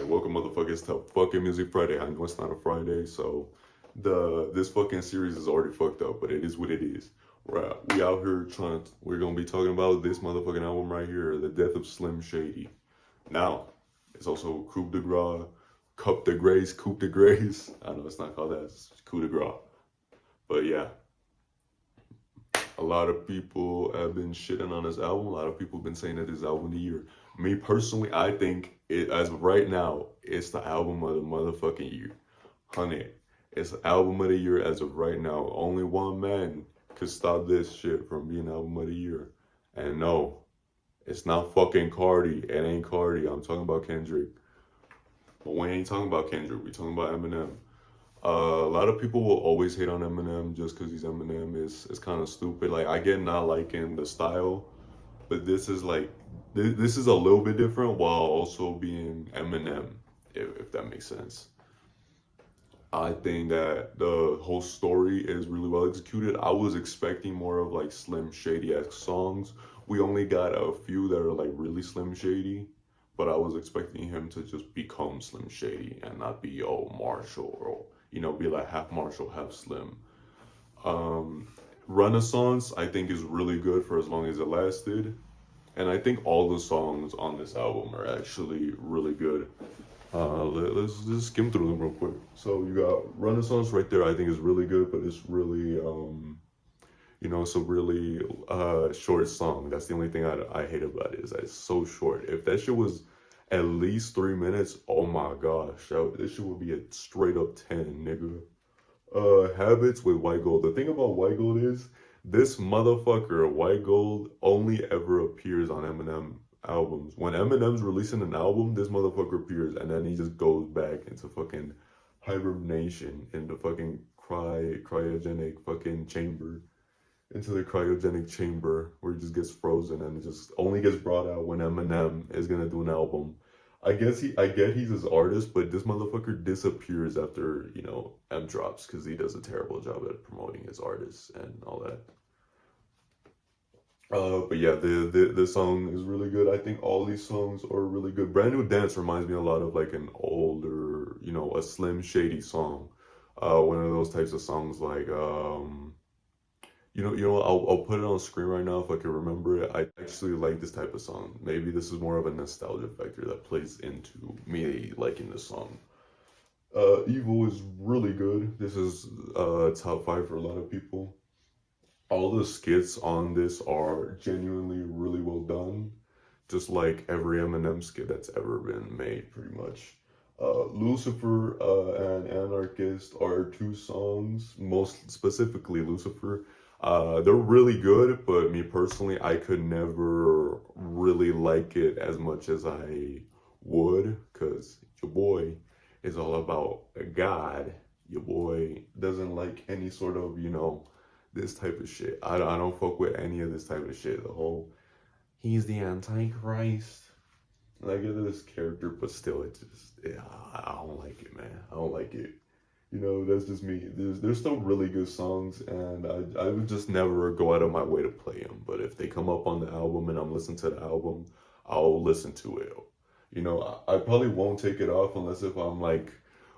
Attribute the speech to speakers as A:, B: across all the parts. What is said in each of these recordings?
A: Alright, welcome motherfuckers to fucking Music Friday. I know it's not a Friday, so this fucking series is already fucked up, but it is what it is. Right, we out here we're gonna be talking about this motherfucking album right here, The Death of Slim Shady. Now, it's also Coup de Gras, Cup de Grace, Coup de Grace. I know it's not called that, it's Coup de Gras. But yeah, a lot of people have been shitting on this album. A lot of people have been saying that this album of the year. Me personally, I think it, as of right now, it's the album of the motherfucking year. Honey, it's the album of the year as of right now. Only one man could stop this shit from being album of the year. And no, it's not fucking Cardi. It ain't Cardi. I'm talking about Kendrick. But we ain't talking about Kendrick. We talking about Eminem. A lot of people will always hate on Eminem just because he's Eminem. Is kind of stupid. Like I get not liking the style, but this is like this is a little bit different while also being Eminem, if that makes sense. I think that the whole story is really well executed. I was expecting more of like Slim Shady-esque songs. We only got a few that are like really Slim Shady, but I was expecting him to just become Slim Shady and not be oh Marshall or be like half Marshall, half Slim. Um, Renaissance I think is really good for as long as it lasted. And I think all the songs on this album are actually really good. Let's just skim through them real quick. So you got Renaissance right there. I think is really good, but it's really, it's a really short song. That's the only thing I hate about it is that it's so short. If that shit was at least 3 minutes, oh my gosh, this shit would be a straight up 10, nigga. Habits with White Gold. The thing about White Gold is this motherfucker, White Gold, only ever appears on Eminem albums. When Eminem's releasing an album, this motherfucker appears and then he just goes back into fucking hibernation in the fucking cryogenic fucking chamber. Into the cryogenic chamber where he just gets frozen and it just only gets brought out when Eminem is gonna do an album. I get he's his artist, but this motherfucker disappears after, M drops because he does a terrible job at promoting his artists and all that. But yeah, the song is really good. I think all these songs are really good. Brand New Dance reminds me a lot of like an older, a Slim Shady song. One of those types of songs like I'll put it on screen right now if I can remember it. I actually like this type of song. Maybe this is more of a nostalgia factor that plays into me liking this song. Evil is really good. This is top five for a lot of people. All the skits on this are genuinely really well done, just like every Eminem skit that's ever been made, pretty much. Lucifer and Anarchist are two songs, most specifically Lucifer. They're really good, but me personally, I could never really like it as much as I would, because your boy is all about God. Your boy doesn't like any sort of, this type of shit. I don't fuck with any of this type of shit. The whole, he's the Antichrist. And I get this character, but still, it just, yeah, I don't like it, man. I don't like it. That's just me. There's still really good songs, and I would just never go out of my way to play them. But if they come up on the album and I'm listening to the album, I'll listen to it. I probably won't take it off unless if I'm like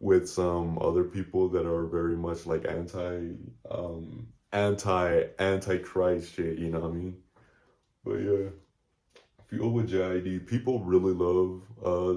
A: with some other people that are very much like antichrist shit. You know what I mean? But yeah. Fuel with JID. People really love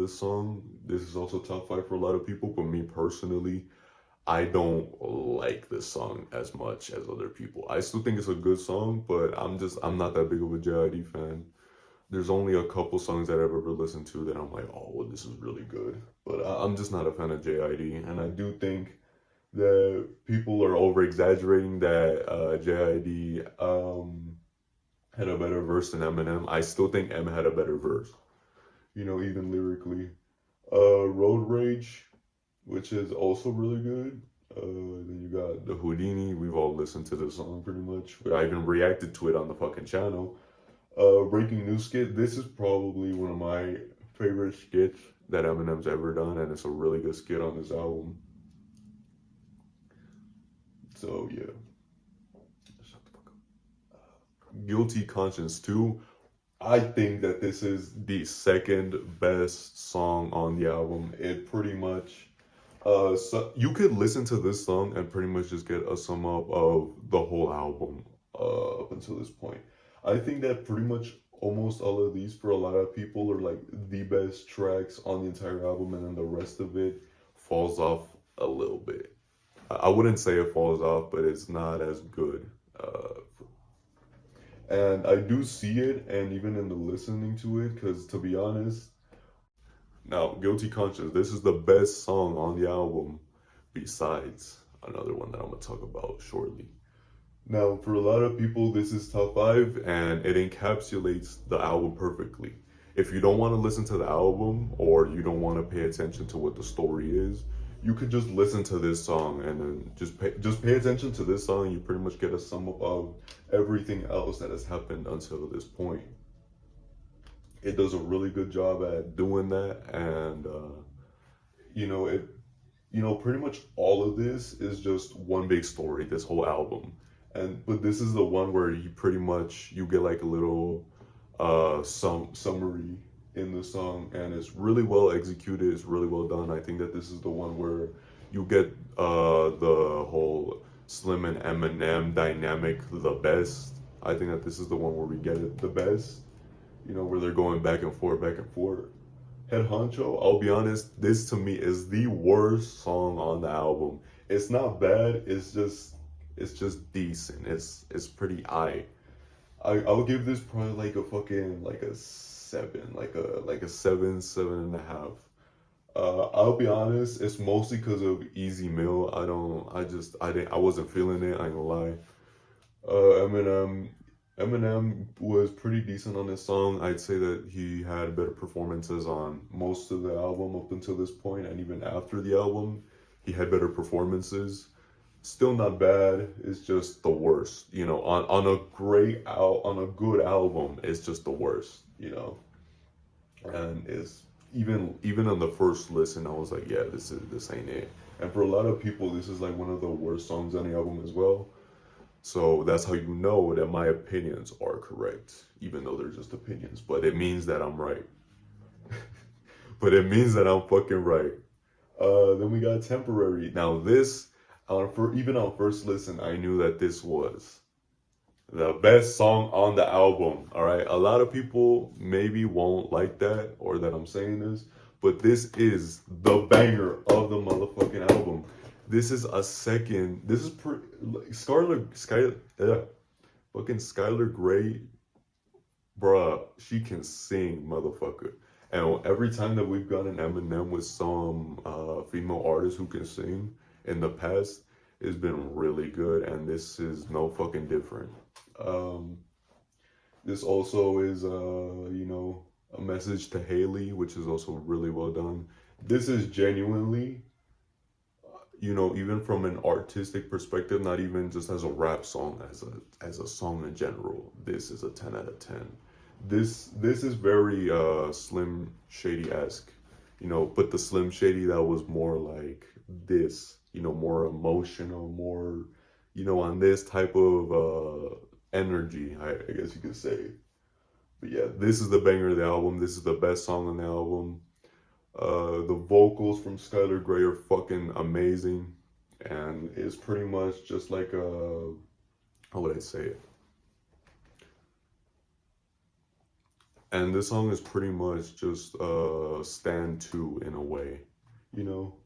A: this song. This is also top five for a lot of people, but me personally, I don't like this song as much as other people. I still think it's a good song, but I'm not that big of a JID fan. There's only a couple songs that I've ever listened to that I'm like, oh, well, this is really good. But I'm just not a fan of JID, and I do think that people are over exaggerating that JID had a better verse than Eminem. I still think M had a better verse, even lyrically. Road Rage, which is also really good. Then you got the Houdini. We've all listened to the song pretty much. I even reacted to it on the fucking channel. Breaking News skit. This is probably one of my favorite skits that Eminem's ever done, and it's a really good skit on this album. So yeah. Shut the fuck up. Guilty Conscience 2. I think that this is the second best song on the album. It pretty much, so you could listen to this song and pretty much just get a sum up of the whole album, up until this point. I think that pretty much almost all of these for a lot of people are like the best tracks on the entire album, and then the rest of it falls off a little bit. I wouldn't say it falls off, but it's not as good. And I do see it, and even in the listening to it, because to be honest, now Guilty Conscience, this is the best song on the album, besides another one that I'm gonna talk about shortly. Now, for a lot of people, this is top five, and it encapsulates the album perfectly. If you don't want to listen to the album, or you don't want to pay attention to what the story is, you could just listen to this song and then just pay attention to this song. You pretty much get a sum up of everything else that has happened until this point. It does a really good job at doing that, and you know it. You know, pretty much all of this is just one big story. This whole album, and but this is the one where you pretty much you get like a little some summary in the song, and it's really well executed. It's really well done. I think that this is the one where you get the whole Slim and Eminem dynamic the best. I think that this is the one where we get it the best. You know, where they're going back and forth, back and forth. Head Honcho, I'll be honest, this to me is the worst song on the album. It's not bad, it's just decent. It's pretty I'll give this probably like a fucking like a seven, like a seven, 7.5. I'll be honest, it's mostly because of Easy Mill. I wasn't feeling it, I ain't gonna lie. Eminem, Eminem was pretty decent on this song. I'd say that he had better performances on most of the album up until this point, and even after the album, he had better performances. Still not bad. It's just the worst. You know, on a good album, it's just the worst. You know, and it's even on the first listen, I was like, yeah, this ain't it. And for a lot of people, this is like one of the worst songs on the album as well. So that's how you know that my opinions are correct, even though they're just opinions. But it means that I'm right. But it means that I'm fucking right. Then we got Temporary. Now this, even on first listen, I knew that this was the best song on the album. All right, a lot of people maybe won't like that or that I'm saying this, but this is the banger of the motherfucking album. This is a second. This is fucking Skylar Grey, bruh. She can sing, motherfucker. And every time that we've gotten Eminem with some female artists who can sing in the past, it's been really good. And this is no fucking different. This also is, you know, a message to Haley, which is also really well done. This is genuinely, you know, even from an artistic perspective, not even just as a rap song, as a song in general, this is a 10 out of 10. This is very Slim Shady-esque, you know, but the Slim Shady that was more like this, you know, more emotional, more, you know, on this type of energy, I guess you could say. But yeah, this is the banger of the album. This is the best song on the album. The vocals from Skylar Grey are fucking amazing, and it's pretty much just like a, how would I say it? And this song is pretty much just stand two in a way, you know.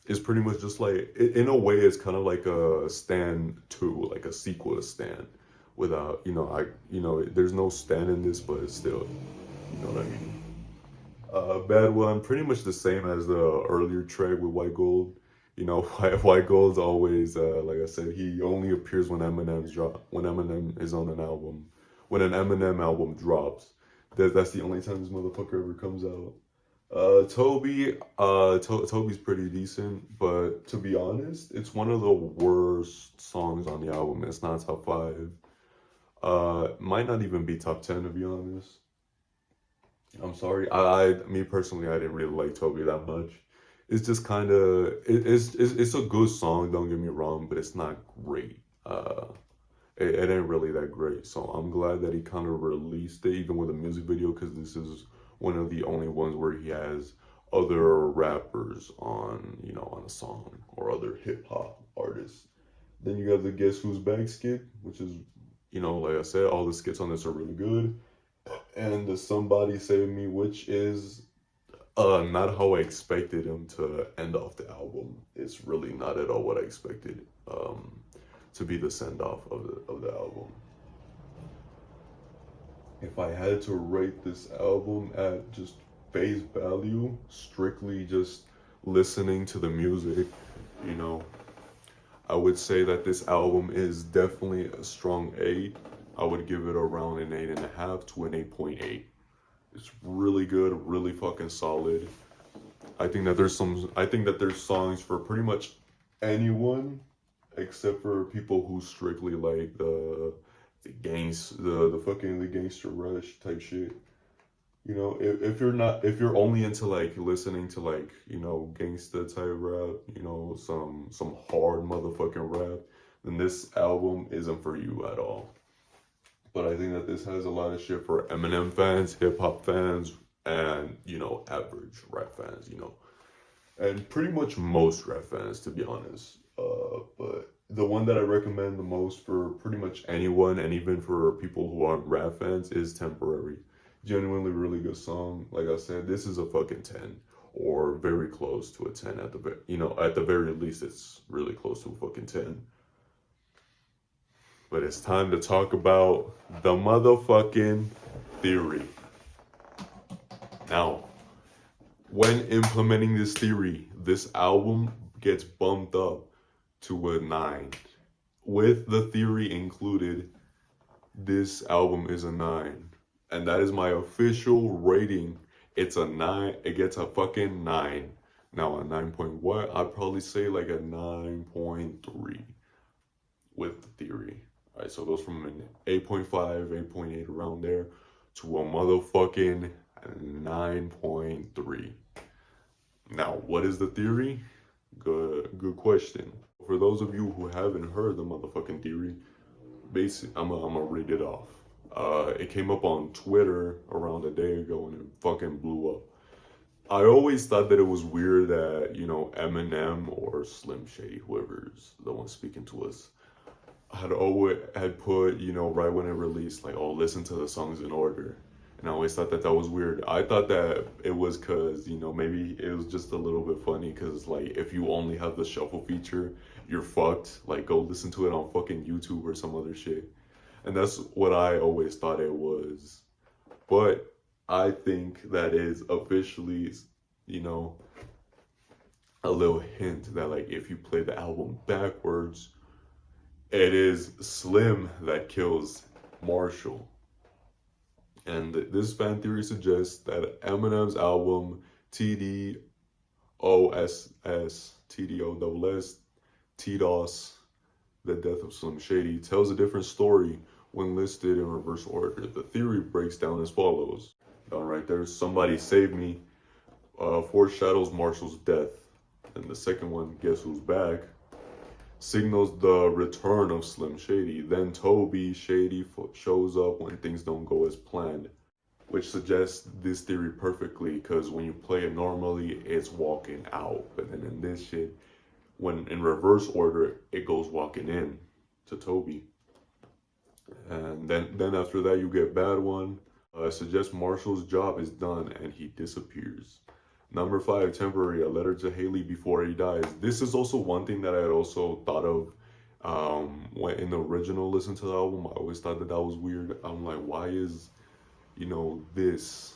A: It's pretty much just like in a way it's kind of like a stand two, like a sequel to Stand, without there's no Stand in this, but it's still, you know what I mean. Bad One, pretty much the same as the earlier track with White Gold. You know, White Gold's always, like I said, he only appears when Eminem is on an album. When an Eminem album drops, that's the only time this motherfucker ever comes out. Toby's pretty decent, but to be honest, it's one of the worst songs on the album. It's not top five. Might not even be top 10 to be honest. I'm sorry. Me personally, I didn't really like Toby that much. It's just kind of it's a good song. Don't get me wrong, but it's not great. it ain't really that great. So I'm glad that he kind of released it, even with a music video, because this is one of the only ones where he has other rappers on, you know, on a song, or other hip hop artists. Then you got the Guess Who's Back skit, which is, you know, like I said, all the skits on this are really good. And the Somebody Save Me, which is not how I expected him to end off the album. It's really not at all what I expected to be the send off of the album. If I had to rate this album at just face value, strictly just listening to the music, you know, I would say that this album is definitely a strong 8. I would give it around an 8.5 to an 8.8. It's really good, really fucking solid. I think that there's songs for pretty much anyone, except for people who strictly like the gangster rush type shit. You know, if you're only into like listening to like, you know, gangsta type rap, you know, some hard motherfucking rap, then this album isn't for you at all. But I think that this has a lot of shit for Eminem fans, hip hop fans, and, you know, average rap fans, you know, and pretty much most rap fans, to be honest. But the one that I recommend the most for pretty much anyone, and even for people who aren't rap fans, is Temporary. Genuinely really good song. Like I said, this is a fucking 10, or very close to a 10 at the you know, at the very least it's really close to a fucking 10. But it's time to talk about the motherfucking theory. Now, when implementing this theory, this album gets bumped up to a 9. With the theory included, this album is a 9. And that is my official rating. It's a 9. It gets a fucking 9. Now, a 9 point what? I'd probably say like a 9.3 with the theory. All right, so it goes from an 8.5, 8.8 around there to a motherfucking 9.3. Now, what is the theory? Good question. For those of you who haven't heard the motherfucking theory, basically, I'm gonna read it off. It came up on Twitter around a day ago and it fucking blew up. I always thought that it was weird that, you know, Eminem or Slim Shady, whoever's the one speaking to us, had put, you know, right when it released, like, oh, listen to the songs in order. And I always thought that that was weird. I thought that it was because, you know, maybe it was just a little bit funny because, like, if you only have the shuffle feature, you're fucked. Like, go listen to it on fucking YouTube or some other shit. And that's what I always thought it was. But I think that is officially, you know, a little hint that, like, if you play the album backwards, it is Slim that kills Marshall. And this fan theory suggests that Eminem's album TDOSS, TDOSS, The Death of Slim Shady, tells a different story when listed in reverse order. The theory breaks down as follows. Down right there, Somebody Save Me, foreshadows Marshall's death. And the second one, Guess Who's Back, signals the return of Slim Shady. Then Toby Shady shows up when things don't go as planned, which suggests this theory perfectly because when you play it normally, it's walking out. But then in this shit, when in reverse order, it goes walking in to Toby. And then after that, you get Bad One. Suggests Marshall's job is done and he disappears. Number 5, Temporary, a letter to Haley before he dies. This is also one thing that I had also thought of when in the original listen to the album. I always thought that that was weird. I'm like, why is, you know, this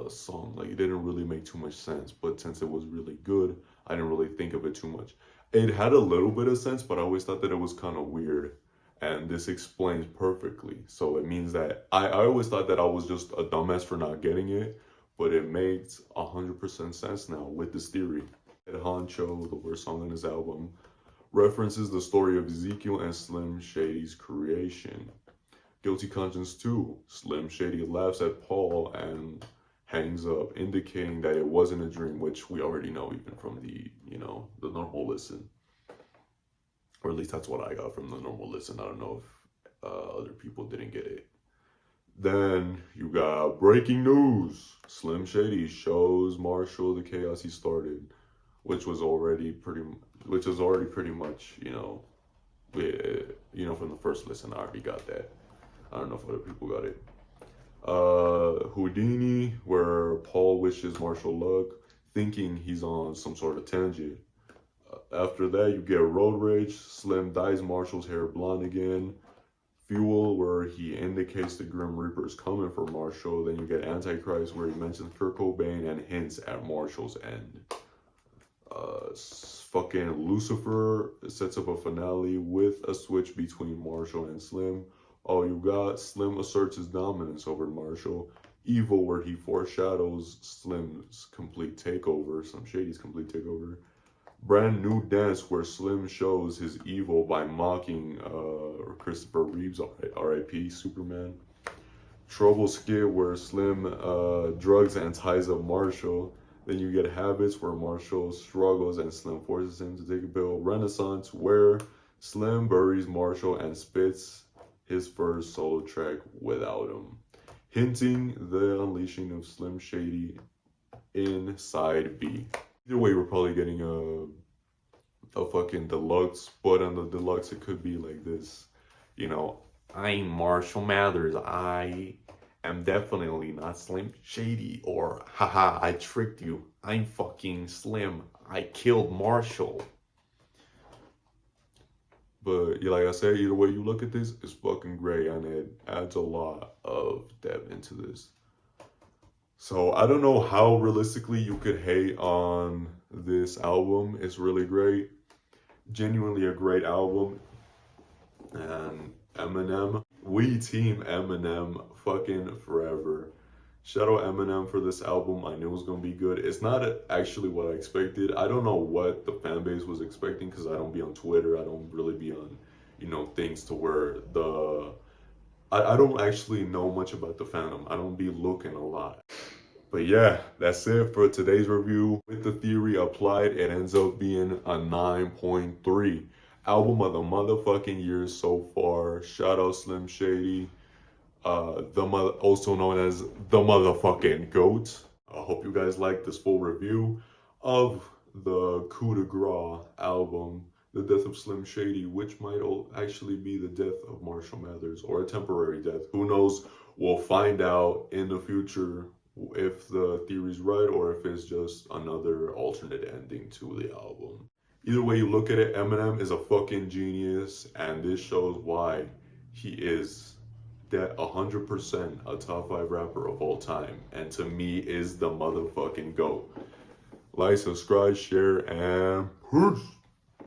A: song, like, it didn't really make too much sense, but since it was really good, I didn't really think of it too much. It had a little bit of sense, but I always thought that it was kind of weird, and this explains perfectly. So it means that I always thought that I was just a dumbass for not getting it, but it makes 100% sense now with this theory. Ed Honcho, the worst song on his album, references the story of Ezekiel and Slim Shady's creation. Guilty Conscience 2, Slim Shady laughs at Paul and hangs up, indicating that it wasn't a dream, which we already know even from the, you know, the normal listen. Or at least that's what I got from the normal listen. I don't know if other people didn't get it. Then you got breaking news. Slim Shady shows Marshall the chaos he started, which was already pretty much, from the first listen. I already got that. I don't know if other people got it. Houdini, where Paul wishes Marshall luck, thinking he's on some sort of tangent. After that, you get Road Rage. Slim dyes Marshall's hair blonde again. Fuel, where he indicates the Grim Reaper is coming for Marshall. Then you get Antichrist, where he mentions Kurt Cobain and hints at Marshall's end. Fucking Lucifer sets up a finale with a switch between Marshall and Slim. Oh, you got Slim asserts his dominance over Marshall. Evil, where he foreshadows Slim's complete takeover, some Shady's complete takeover. Brand new dance, where Slim shows his evil by mocking Christopher Reeves, R.I.P. Superman. Trouble skit, where Slim drugs and ties up Marshall. Then you get Habits, where Marshall struggles and Slim forces him to take a pill. Renaissance, where Slim buries Marshall and spits his first solo track without him, hinting the unleashing of Slim Shady in side B. Either way, we're probably getting a fucking deluxe, but on the deluxe it could be like this, I'm Marshall Mathers, I am definitely not Slim Shady, or haha, I tricked you, I'm fucking Slim, I killed Marshall. But yeah, like I said, either way you look at this, it's fucking great, and it adds a lot of depth into this. So I don't know how realistically you could hate on this album. It's really great. Genuinely a great album. And Eminem, we team Eminem fucking forever. Shout out Eminem for this album. I knew it was going to be good. It's not actually what I expected. I don't know what the fan base was expecting because I don't be on Twitter. I don't really be on, things to where I don't actually know much about the fandom. I don't be looking a lot. But yeah, that's it for today's review. With the theory applied, it ends up being a 9.3. Album of the motherfucking year so far. Shout out Slim Shady, also known as the motherfucking GOAT. I hope you guys like this full review of the Coup de Grace album, The Death of Slim Shady, which might actually be the death of Marshall Mathers, or a temporary death. Who knows? We'll find out in the future if the theory's right or if it's just another alternate ending to the album. Either way you look at it, Eminem is a fucking genius, and this shows why he is that 100% a top 5 rapper of all time, and to me is the motherfucking GOAT. Like, subscribe, share, and peace.